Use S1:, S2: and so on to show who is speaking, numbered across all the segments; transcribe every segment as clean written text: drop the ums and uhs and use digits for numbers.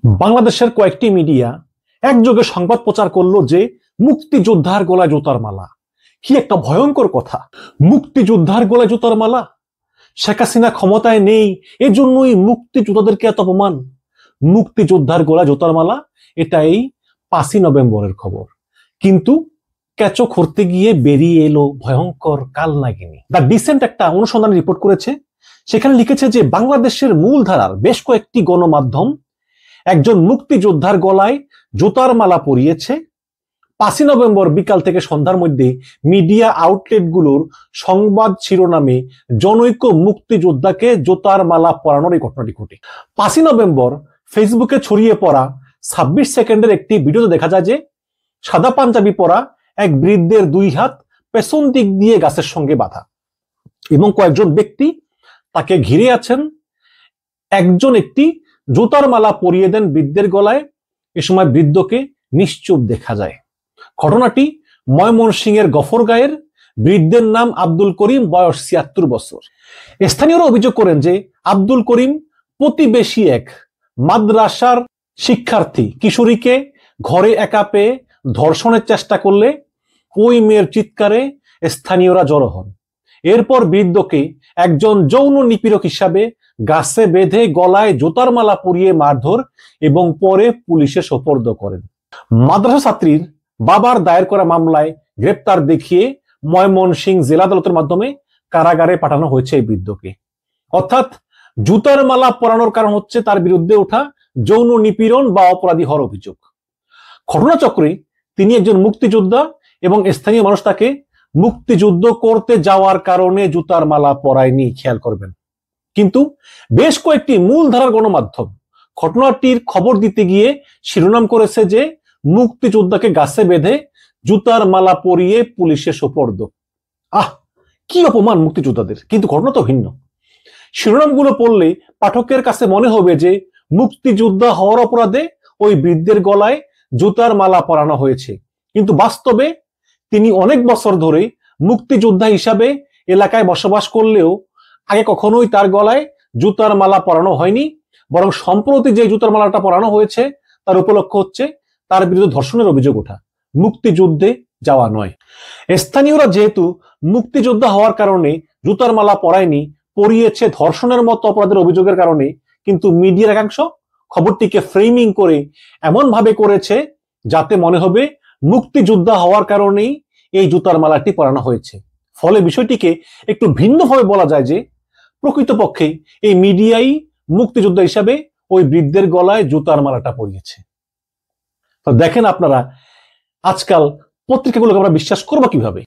S1: বাংলাদেশের কয়েকটি মিডিয়া একযোগে সংবাদ প্রচার করলো যে মুক্তিযোদ্ধার গলায় জুতার মালা। কি একটা ভয়ঙ্কর কথা! মুক্তিযোদ্ধার গলায় জুতার মালা। শেখ হাসিনা ক্ষমতায় নেই, এজন্যই মুক্তিযোদ্ধাদেরকে এত অপমান। মুক্তিযোদ্ধার গলায় জুতার মালা, এটা এই 5ই নভেম্বরের খবর। কিন্তু কেঁচো খুঁড়তে গিয়ে বেরিয়ে এলো ভয়ঙ্কর কালনাগিনী। দ্য ডিসেন্ট একটা অনুসন্ধান রিপোর্ট করেছে, সেখানে লিখেছে যে বাংলাদেশের মূলধারার বেশ কয়েকটি গণমাধ্যম একজন মুক্তিযোদ্ধার গলায় জুতার মালা পরিয়েছে। 5ই নভেম্বর বিকাল থেকে সন্ধ্যার মধ্যে মিডিয়া আউটলেটগুলোর সংবাদ শিরোনামে জনৈক মুক্তিযোদ্ধাকে জুতার মালা পরানোর এই ঘটনাটি ঘটে। 5ই নভেম্বর ফেসবুকে ছড়িয়ে পড়া 26 সেকেন্ডের একটি ভিডিওতে দেখা যায় যে সাদা পাঞ্জাবি পরা এক বৃদ্ধের 2 হাত পেছন দিক দিয়ে গাছের সঙ্গে বাঁধা এবং কয়েকজন ব্যক্তি তাকে ঘিরে আছেন। একজন একটি জুতার মালা পরিয়ে দেন বৃদ্ধের গলায়। এ সময় বৃদ্ধকে নিশ্চুপ দেখা যায়। ঘটনাটি ময়মনসিংহের গফরগাঁয়ের। বৃদ্ধের নাম আব্দুল করিম, বয়স 76 বছর। স্থানীয়রা অভিযোগ করেন যে আব্দুল করিম প্রতিবেশী এক মাদ্রাসার শিক্ষার্থী কিশোরীকে ঘরে একা পেয়ে ধর্ষণের চেষ্টা করলে ওই মেয়ের চিৎকারে স্থানীয়রা জড়ো হন। এরপর বৃদ্ধকে একজন যৌন নিপীড়ক হিসাবে গাছে বেঁধে গলায় জুতার মালা পরিয়ে মারধর এবং পরে পুলিশে সোপর্দ করেন। মাদ্রাসা ছাত্রীর বাবার দায়ের করা মামলায় গ্রেপ্তার দেখিয়ে ময়মনসিংহ জেলা আদালতের মাধ্যমে কারাগারে পাঠানো হয়েছে এই বৃদ্ধকে। অর্থাৎ জুতার মালা পরানোর কারণ হচ্ছে তার বিরুদ্ধে ওঠা যৌন নিপীড়ন বা অপরাধী হওয়ার অভিযোগ। ঘটনাচক্রে তিনি একজন মুক্তিযোদ্ধা এবং স্থানীয় মানুষ তাকে মুক্তিযুদ্ধ করতে যাওয়ার কারণে জুতার মালা পরায়নি, খেয়াল করবেন। কিন্তু বেশ কয়েকটি মূলধারার গণমাধ্যম ঘটনাটির খবর দিতে গিয়ে শিরোনাম করেছে যে মুক্তিযোদ্ধাকে গাছে বেঁধে জুতার মালা পরিয়ে পুলিশে সোপর্দ। কি অপমান মুক্তিযোদ্ধাদের! কিন্তু ঘটনা তো ভিন্ন। শিরোনামগুলো পড়লে পাঠকের কাছে মনে হবে যে মুক্তিযোদ্ধা হওয়ার অপরাধে ওই বৃদ্ধের গলায় জুতার মালা পরানো হয়েছে, কিন্তু বাস্তবে তিনি অনেক বছর ধরে মুক্তিযোদ্ধা হিসাবে এলাকায় বসবাস করলেও আগে কখনোই তার গলায় জুতার মালা পরানো হয়নি। বরং সম্প্রতি যে জুতার মালাটা পরানো হয়েছে তার উপলক্ষ হচ্ছে তার বিরুদ্ধে ধর্ষণের অভিযোগ ওঠা, মুক্তিযুদ্ধে যাওয়া নয়। স্থানীয়রা যেহেতু মুক্তিযোদ্ধা হওয়ার কারণে জুতার মালা পরায়নি, পরিয়েছে ধর্ষণের মতো অপরাধের অভিযোগের কারণে, কিন্তু মিডিয়ার একাংশ খবরটিকে ফ্রেমিং করে এমন ভাবে করেছে যাতে মনে হবে মুক্তিযোদ্ধা হওয়ার কারণেই এই জুতার মালাটি পরানো হয়েছে। ফলে বিষয়টিকে একটু ভিন্নভাবে বলা যায় যে প্রকৃতপক্ষে এই মিডিয়াই মুক্তিযোদ্ধা হিসাবে ওই বৃদ্ধের গলায় জুতার মালাটা পরিয়েছে। তো দেখেন আপনারা, আজকাল পত্রিকাগুলোকে আমরা বিশ্বাস করবো কিভাবে?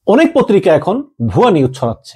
S1: অনেক পত্রিকা এখন ভুয়া নিউজ ছড়াচ্ছে।